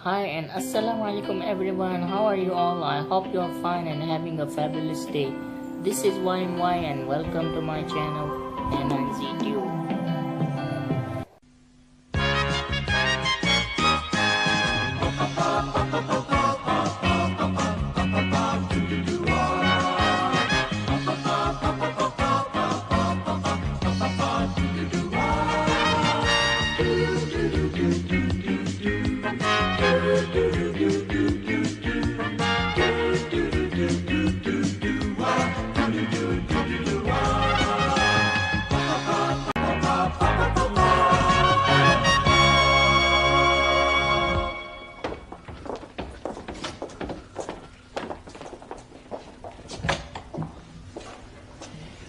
Hi and Assalamualaikum everyone. How are you all? I hope you are fine and having a fabulous day. This is Y.M.Y and welcome to my channel A9Z TUBE.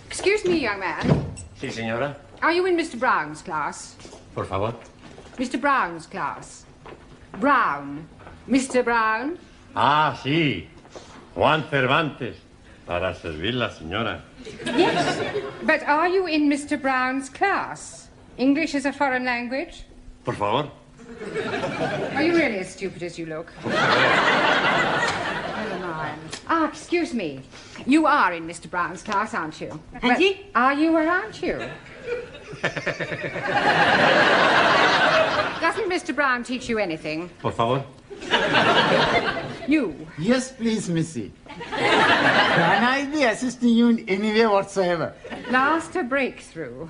Excuse me, young man. Sí, señora. Are you in Mr. Brown's class? Por favor. Mr. Brown's class. Brown. Mr. Brown? Ah, sí. Juan Cervantes. Para servirla, señora. Yes. But are you in Mr. Brown's class? English is a foreign language? Por favor. Are you really as stupid as you look? Never mind. Ah, excuse me. You are in Mr. Brown's class, aren't you? Auntie? Are you or aren't you? Doesn't Mr. Brown teach you anything? Por favor. You. Yes, please, Missy. Can I be assisting you in any way whatsoever? Last a breakthrough.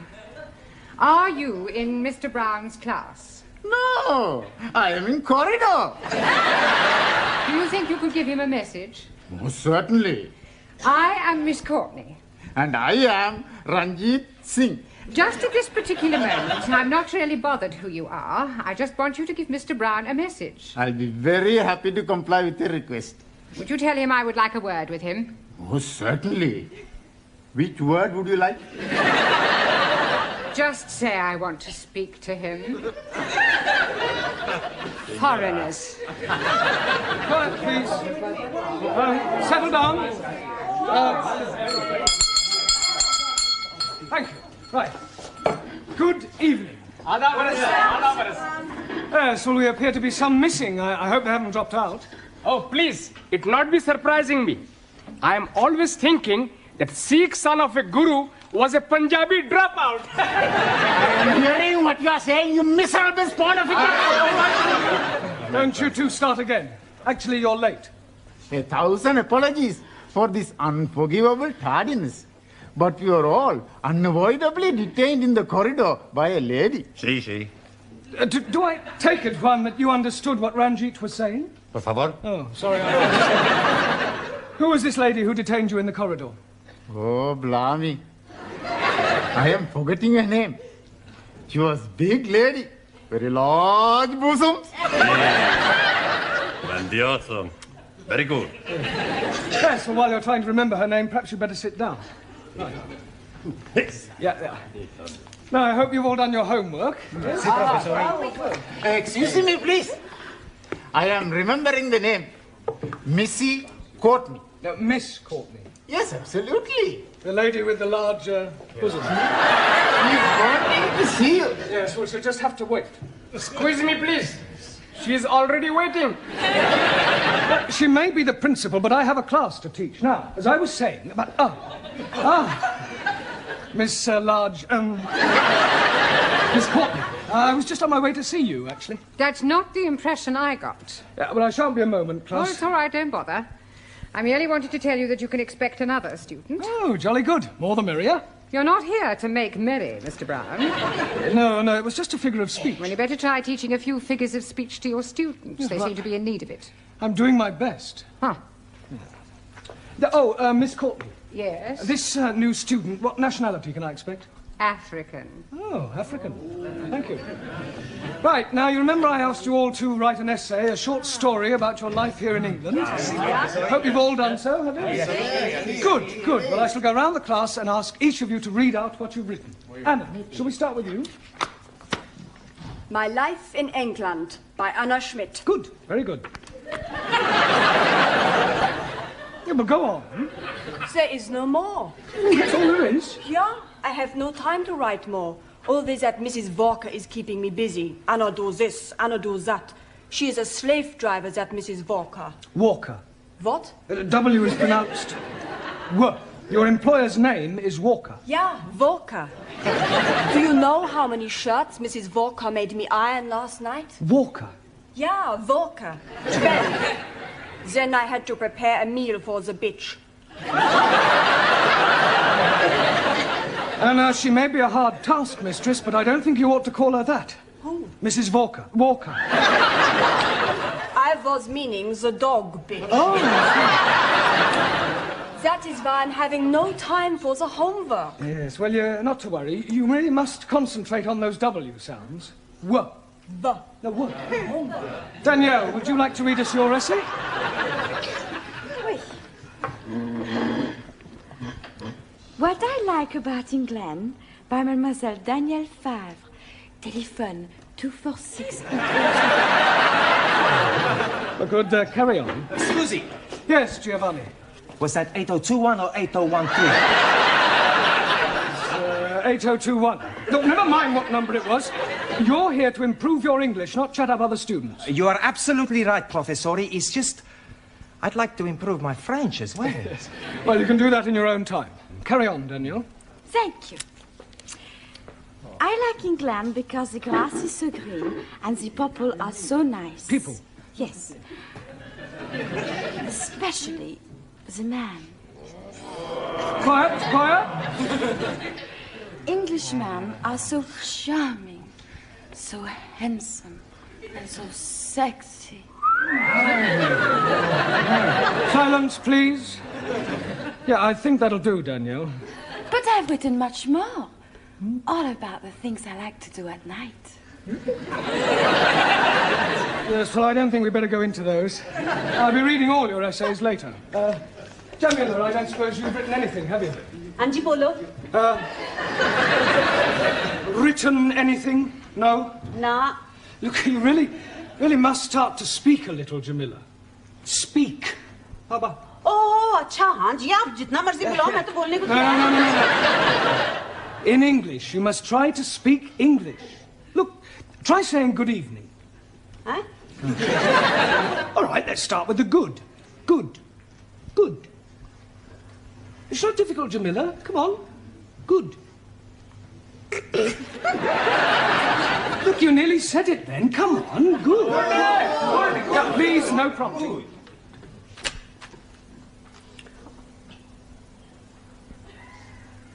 Are you in Mr. Brown's class? No, I am in corridor. Do you think you could give him a message? Most certainly. I am Miss Courtney. And I am Ranjit Singh. Just at this particular moment, I'm not really bothered who you are. I just want you to give Mr. Brown a message. I'll be very happy to comply with your request. Would you tell him I would like a word with him? Most certainly. Which word would you like? Just say I want to speak to him. Foreigners. Quiet, please. Settle down. Thank you. Right. Good evening. Yes, well, we appear to be some missing. I hope they haven't dropped out. Oh, please, it not be surprising me. I am always thinking that Sikh son of a guru was a Punjabi dropout. I'm hearing what you are saying, you miserable spawn of it. Don't you two start again. Actually, you're late. 1,000 apologies for this unforgivable tardiness. But we are all unavoidably detained in the corridor by a lady. Sí, sí. Do I take it, Juan, that you understood what Ranjit was saying? Por favor. Oh, sorry. Who was this lady who detained you in the corridor? Oh, blimey. I am forgetting her name. She was big lady, very large bosoms. Grandioso. Very good. Yes, well, while you're trying to remember her name, perhaps you'd better sit down. Right. Yeah. Now, I hope you've all done your homework. Yes. Excuse me, please. I am remembering the name. Missy Courtney. No, Miss Courtney. Yes, absolutely. The lady with the large bosom. She's wanting to see you. Yes, well, she'll just have to wait. Squeeze me, please. She is already waiting. She may be the principal, but I have a class to teach. Now, as I was saying about... Miss Miss Courtney. I was just on my way to see you, actually. That's not the impression I got. Yeah, well, I shan't be a moment, Oh, class. it's all right, don't bother. I merely wanted to tell you that you can expect another student. Oh, jolly good. More the merrier. You're not here to make merry, Mr. Brown. No, it was just a figure of speech. Well, you better try teaching a few figures of speech to your students. They seem to be in need of it. I'm doing my best. Huh. Miss Courtney. Yes? This new student, what nationality can I expect? African. Oh, African. Thank you. Right, now you remember I asked you all to write an essay, a short story about your life here in England? Hope you've all done so, have you? Yes. Good. Well, I shall go round the class and ask each of you to read out what you've written. Anna, shall we start with you? My Life in England by Anna Schmidt. Good, very good. Yeah, but go on. There is no more. That's all there is. Yeah, I have no time to write more. All this that Mrs. Walker is keeping me busy. Anna do this, Anna do that. She is a slave driver, that Mrs. Walker. Walker. What? W is pronounced W. Your employer's name is Walker. Yeah, Walker. Do you know how many shirts Mrs. Walker made me iron last night? Walker. Yeah, Walker. 12. Then I had to prepare a meal for the bitch. And she may be a hard taskmistress, but I don't think you ought to call her that. Who? Mrs. Walker. Walker. I was meaning the dog bitch. Oh. That is why I'm having no time for the homework. Yes, well, you're not to worry. You really must concentrate on those W sounds. W. The. No, W. Danielle, would you like to read us your essay? What I Like About England by Mademoiselle Danielle Favre. Telephone 246. Good, carry on. Scusi, Yes, Giovanni. was that 8021 or 8013? 8021. No, never mind what number it was. You're here to improve your English, not shut up other students. You are absolutely right, Professori. It's just, I'd like to improve my French as well. Well, you can do that in your own time. Carry on, Daniel. Thank you. I like England because the grass is so green and the people are so nice. People? Yes. Especially the man. Quiet, quiet. Englishmen are so charming, so handsome, and so sexy. Silence, please. Yeah, I think that'll do, Danielle. But I've written much more. All about the things I like to do at night. Yes, well, I don't think we'd better go into those. I'll be reading all your essays later. Jamila, I don't suppose you've written anything, have you? Antipolo? Written anything? No? No. Look, you really must start to speak a little, Jamila. Speak. How about... Oh, अच्छा हाँ जी आप जितना मर्जी बुलाओ मैं तो बोलने को तैयार हूँ। No. In English, you must try to speak English. Look, try saying good evening. Huh? All right, let's start with the good. Good. Good. It's not difficult, Jamila. Come on. Good. Look, you nearly said it then. Come on. Good. Now, please, no prompting.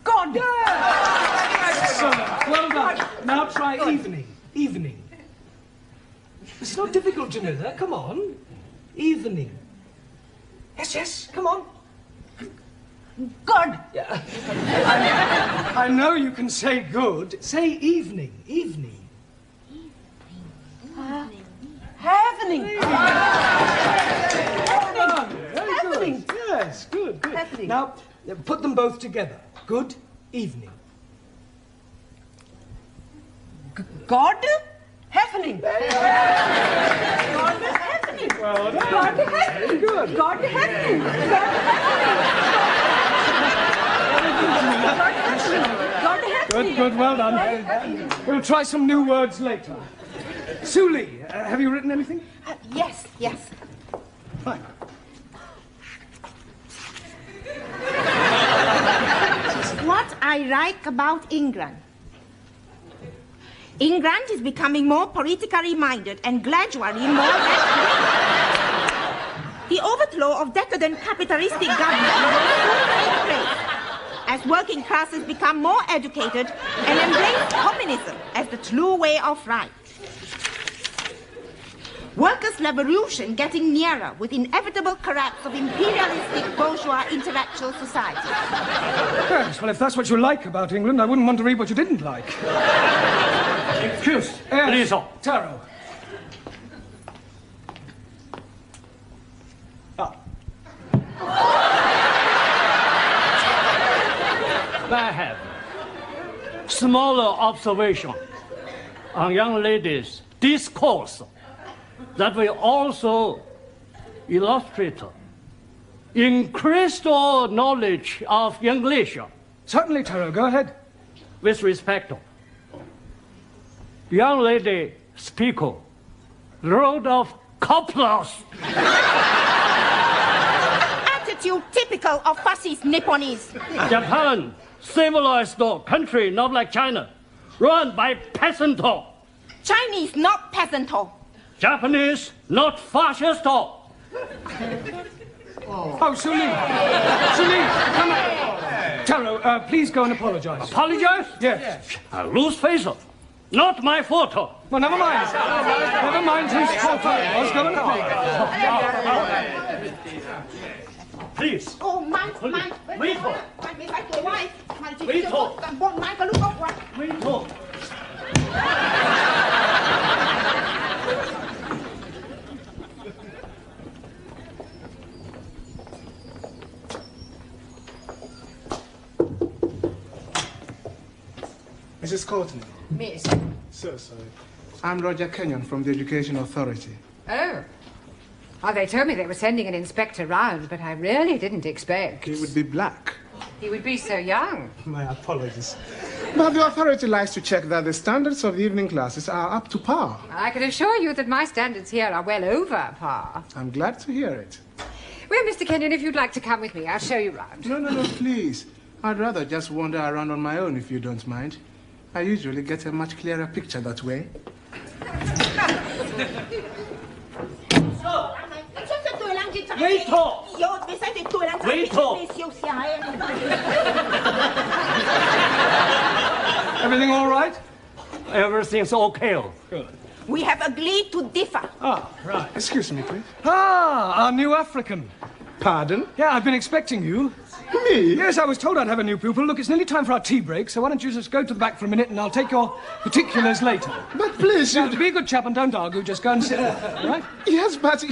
God! Excellent. Well done. Now try evening. Evening. It's not difficult, Jamila. Come on. Evening. Yes. Come on. God! Yeah. I know you can say good. Say evening. Evening. Happening! Very good. Yes, good. Happening. Now, put them both together. Good evening. God? Happening! God happening! Well done. God happening! Good. God happening! God happening! Good, well done. We'll try some new words later. Suli, have you written anything? Yes. Fine. What I like about England. England is becoming more politically minded and gradually more The overthrow of decadent capitalistic government will soon take place as working classes become more educated and embrace communism as the true way of life. Workers' revolution getting nearer with inevitable collapse of imperialistic bourgeois intellectual society. Yes, well, if that's what you like about England, I wouldn't want to read what you didn't like. Excuse, Yes, please. Taro. I have smaller observation on young ladies' discourse that will also illustrate increased knowledge of English. Certainly, Taro, go ahead. With respect, young lady speak load of couples. Attitude typical of fascist Nipponese. Japan, civilized country, not like China, run by peasant. Chinese, not peasant. Japanese, not fascist. Oh, Suli, come on. Taro, please go and apologize. Apologize? Yes. I lose face. Not my fault. Well, never mind. Never mind whose fault it was. Go and apologize. Please. Oh, mine. Wait. Mrs. Courtney. Miss. So sorry. I'm Roger Kenyon from the Education Authority. Oh. Oh, they told me they were sending an inspector round, but I really didn't expect. He would be black. He would be so young. My apologies. But the authority likes to check that the standards of the evening classes are up to par. I can assure you that my standards here are well over par. I'm glad to hear it. Well, Mr. Kenyon, if you'd like to come with me, I'll show you round. No, please. I'd rather just wander around on my own if you don't mind. I usually get a much clearer picture that way. Everything all right? Everything's okay. Good. We have agreed to differ. Ah, right. Excuse me, please. Ah, our new African. Pardon? Yeah, I've been expecting you. Me? Yes, I was told I'd have a new pupil. Look, it's nearly time for our tea break, so why don't you just go to the back for a minute and I'll take your particulars later. But please, now, to be a good chap and don't argue, just go and sit there, all right? Yes, but...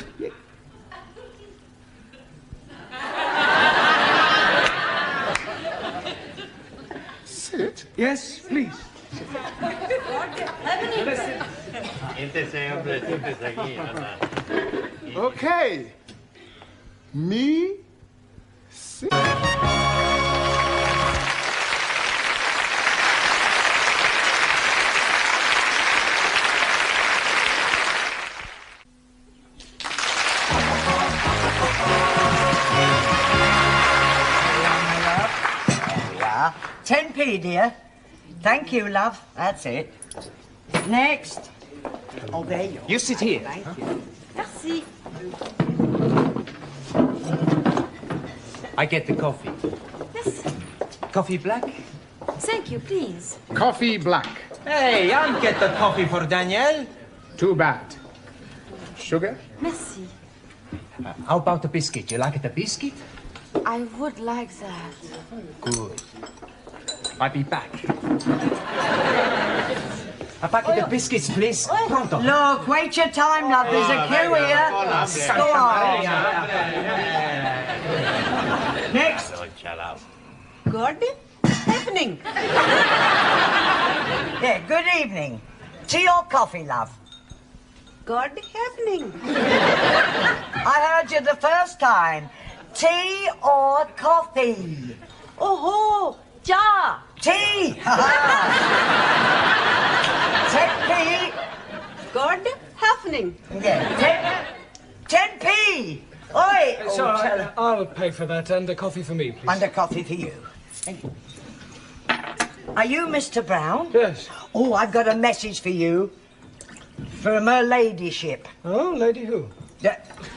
Sit? Yes, please. Okay. Me... Sit. Yeah. 10p, dear. Thank you, love. That's it. Next. Oh, there you are. You sit here. Thank you. Merci. I get the coffee. Yes. Coffee black? Thank you, please. Coffee black. Hey, I'll get the coffee for Danielle. Too bad. Sugar? Merci. How about the biscuit? You like the biscuit? I would like that. Good. I'll be back. A packet of biscuits, please. Pronto. Look, wait your time, love. There's a queue here. Go on. Next. Good evening. Yeah, good evening. Tea or coffee, love? Good evening. I heard you the first time. Tea or coffee? Oh, ja. Tea. 10p. Good evening. Yeah, 10p. Oi. So, Oh, tell her. I'll pay for that and a coffee for me, please. And a coffee for you. Are you Mr. Brown? Yes. Oh, I've got a message for you. From her ladyship. Oh, lady who?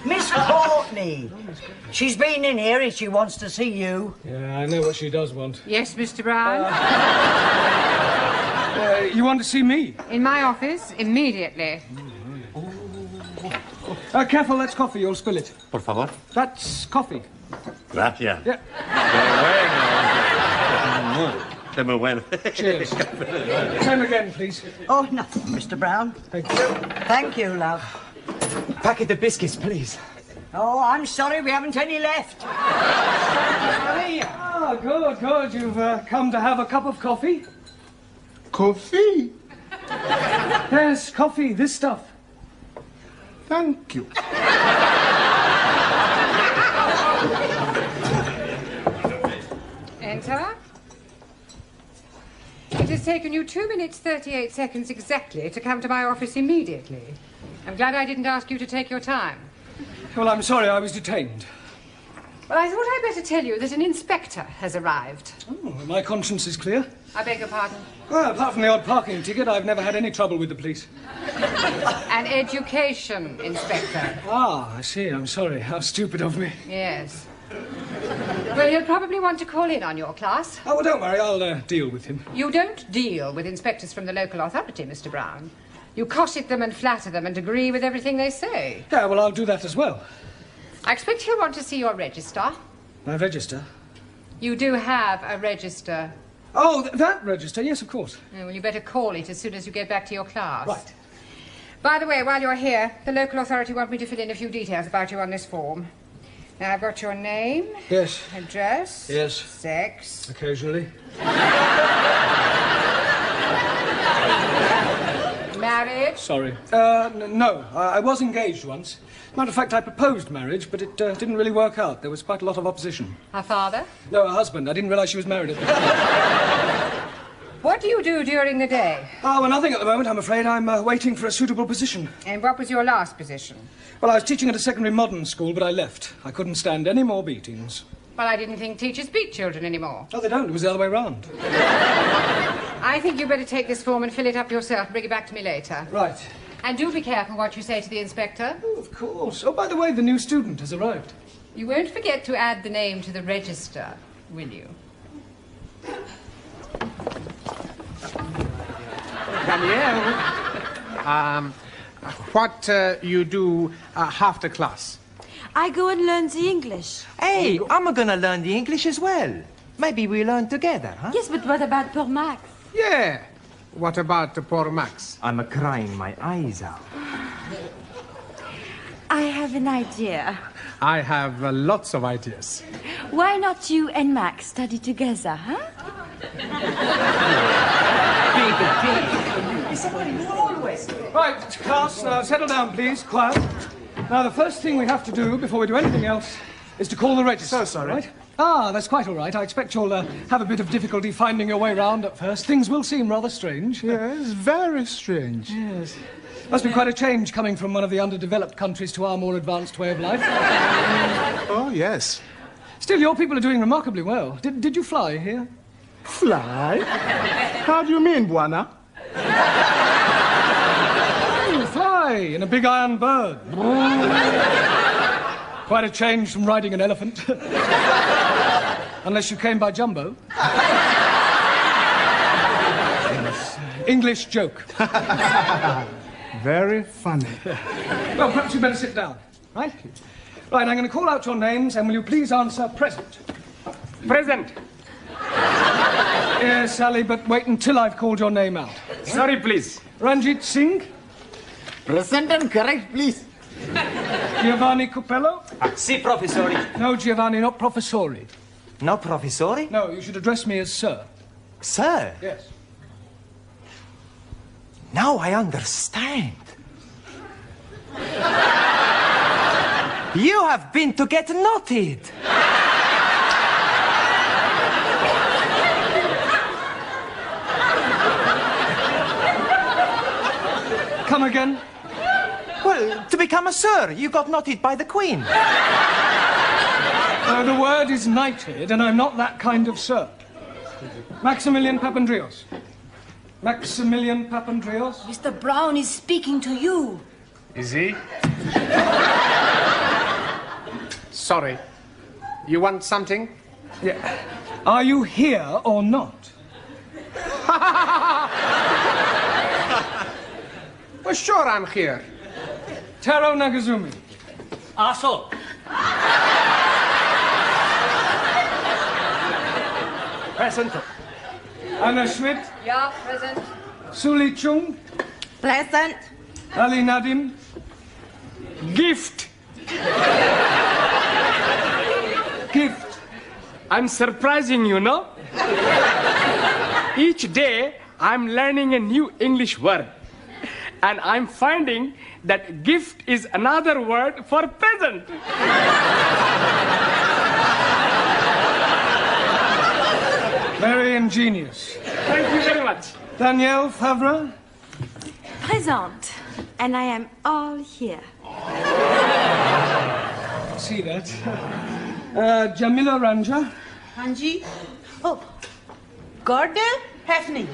Miss Courtney. She's been in here and she wants to see you. Yeah, I know what she does want. Yes, Mr. Brown? You want to see me? In my office, immediately. Careful, that's coffee. You'll spill it. Por favor. That's coffee. Gracias. Yeah. Qué muy bueno. Cheers. Same again, please. Oh, nothing, Mr. Brown. Thank you. Thank you, love. Packet of biscuits, please. Oh, I'm sorry, we haven't any left. Ah, good, good. You've come to have a cup of coffee? Coffee? Yes, coffee, this stuff. Thank you. Enter. It has taken you 2 minutes 38 seconds exactly to come to my office immediately. I'm glad I didn't ask you to take your time. Well, I'm sorry I was detained. Well, I thought I'd better tell you that an inspector has arrived. Oh, my conscience is clear. I beg your pardon? Well, apart from the odd parking ticket, I've never had any trouble with the police. An education inspector. Ah, I see. I'm sorry. How stupid of me. Yes. Well, you'll probably want to call in on your class. Oh, well, don't worry. I'll deal with him. You don't deal with inspectors from the local authority, Mr. Brown. You cosset them and flatter them and agree with everything they say. Yeah, well, I'll do that as well. I expect he'll want to see your register. My register? You do have a register. Oh, that register? Yes, of course. Well, you better call it as soon as you get back to your class. Right. By the way, while you're here, the local authority want me to fill in a few details about you on this form. Now, I've got your name. Yes. Address. Yes. Sex. Occasionally. Married. Sorry. No. I was engaged once. Matter of fact, I proposed marriage, but it didn't really work out. There was quite a lot of opposition. Her father? No, her husband. I didn't realise she was married at the time. What do you do during the day? Oh, well, nothing at the moment, I'm afraid. I'm waiting for a suitable position. And what was your last position? Well, I was teaching at a secondary modern school, but I left. I couldn't stand any more beatings. Well, I didn't think teachers beat children anymore. Oh, they don't. It was the other way round. I think you better take this form and fill it up yourself and bring it back to me later. Right. And do be careful what you say to the inspector. Oh, of course. Oh, by the way, the new student has arrived. You won't forget to add the name to the register, will you? Danielle, what you do after class? I go and learn the English. Hey, I'm gonna learn the English as well. Maybe we learn together, huh? Yes, but what about poor Max? Yeah. What about poor Max? I'm crying my eyes out. I have an idea. I have lots of ideas. Why not you and Max study together, huh? Right, class, now settle down, please. Quiet. Now, the first thing we have to do before we do anything else is to call the register. So sorry. Right? Ah, that's quite all right. I expect you'll have a bit of difficulty finding your way round at first. Things will seem rather strange. Yes, very strange. Yes. Must be quite a change coming from one of the underdeveloped countries to our more advanced way of life. Oh, yes. Still, your people are doing remarkably well. Did you fly here? Fly? How do you mean, Buana? Fly in a big iron bird. Quite a change from riding an elephant. Unless you came by jumbo. English joke. Very funny. Well, perhaps you better sit down, right? Right, I'm going to call out your names, and will you please answer present? Present. Yes, Sally, but wait until I've called your name out. Sorry, please. Ranjit Singh? Present and correct, please. Giovanni Cupello? Si, professori. No, Giovanni, not professori. No, professori? No, you should address me as sir. Sir? Yes. Now I understand. You have been to get knotted. Come again? Well, to become a sir, you got knotted by the Queen. The word is knighted, and I'm not that kind of sir. Maximilian Papandreou. Maximilian Papandreou? Mr. Brown is speaking to you. Is he? Sorry. You want something? Yeah. Are you here or not? Well, sure I'm here. Taro Nagazumi. Aso. Present. Anna Schmidt. Yeah, present. Suli Chung. Present. Ali Nadim. Gift. Gift. I'm surprising you, no? Each day, I'm learning a new English word. And I'm finding that gift is another word for present. Very ingenious. Thank you very much. Danielle Favre. Present. and I am all here. See that? Jamila Ranja. Hanji. Oh, Gordon Hafning.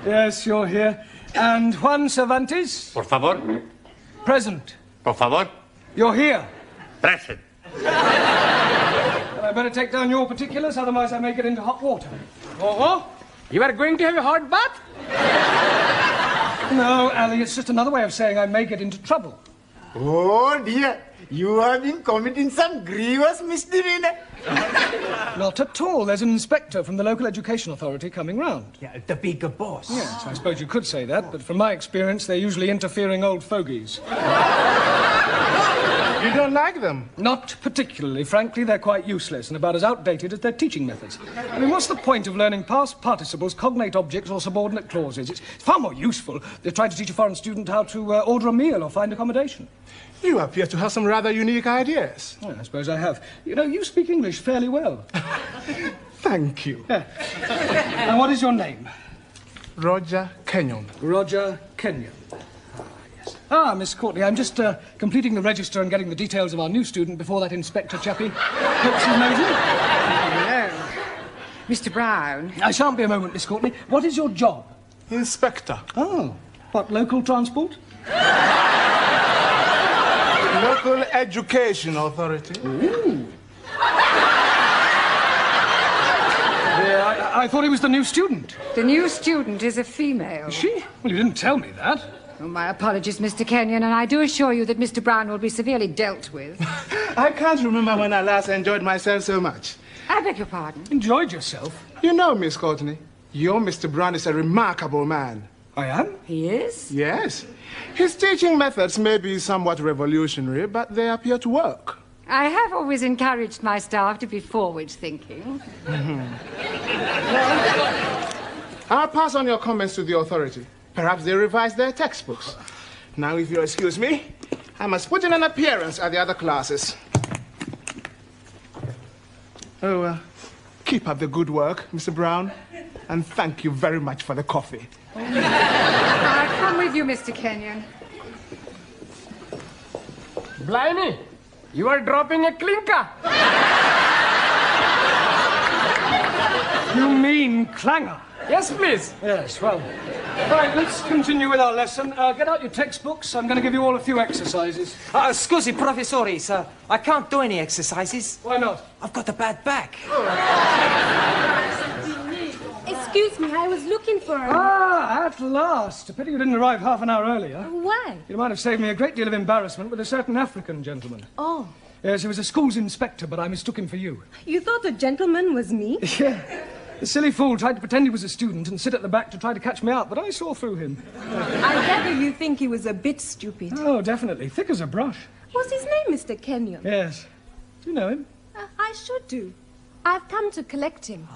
Yes, you're here. And Juan Cervantes. Por favor. Present. Por favor. You're here. Present. I better take down your particulars, otherwise I may get into hot water. Oh, you are going to have a hot bath? No, Ali, it's just another way of saying I may get into trouble. Oh dear, you have been committing some grievous misdemeanor. Not at all. There's an inspector from the local education authority coming round. Yeah, the bigger boss. Yes, I suppose you could say that, but from my experience, they're usually interfering old fogies. You don't like them? Not particularly. Frankly, they're quite useless and about as outdated as their teaching methods. I mean, what's the point of learning past participles, cognate objects, or subordinate clauses? It's far more useful to try to teach a foreign student how to order a meal or find accommodation. You appear to have some rather unique ideas. Yeah, I suppose I have. You know, you speak English fairly well. Thank you. Yeah. And what is your name? Roger Kenyon. Roger Kenyon. Miss Courtney, I'm just completing the register and getting the details of our new student before that inspector chappie pokes his nose in. Hello. Mr. Brown. I shan't be a moment, Miss Courtney. What is your job? Inspector. Oh, what, local transport? Local Education Authority. Ooh. Yeah, I thought he was the new student. The new student is a female. Is she? Well, you didn't tell me that. Oh, my apologies, Mr. Kenyon, and I do assure you that Mr. Brown will be severely dealt with. I can't remember when I last enjoyed myself so much. I beg your pardon? Enjoyed yourself? You know, Miss Courtney, your Mr. Brown is a remarkable man. I am? He is? Yes. His teaching methods may be somewhat revolutionary, but they appear to work. I have always encouraged my staff to be forward-thinking. I'll pass on your comments to the authority. Perhaps they revise their textbooks. Now, if you'll excuse me, I must put in an appearance at the other classes. Oh, keep up the good work, Mr. Brown, and thank you very much for the coffee. I'll come with you, Mr. Kenyon. Blimey, you are dropping a clinker. You mean clanger? Yes, please. Yes, well. Right, let's continue with our lesson. Get out your textbooks. I'm going to give you all a few exercises. Scusi, professore, sir. I can't do any exercises. Why not? I've got a bad back. Excuse me, I was looking for her. Ah, at last. A pity you didn't arrive half an hour earlier. Why? You might have saved me a great deal of embarrassment with a certain African gentleman. Oh. Yes, he was a school's inspector, but I mistook him for you. You thought the gentleman was me? Yeah. The silly fool tried to pretend he was a student and sit at the back to try to catch me out, but I saw through him. I gather you think he was a bit stupid. Oh, definitely. Thick as a brush. What's his name, Mr. Kenyon? Yes. Do you know him? I should do. I've come to collect him.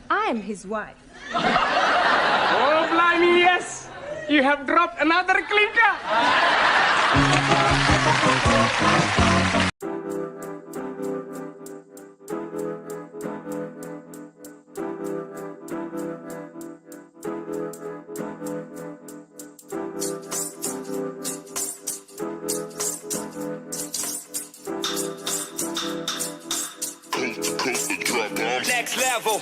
I am his wife. Oh, blimey, yes. You have dropped another clinker. Next level.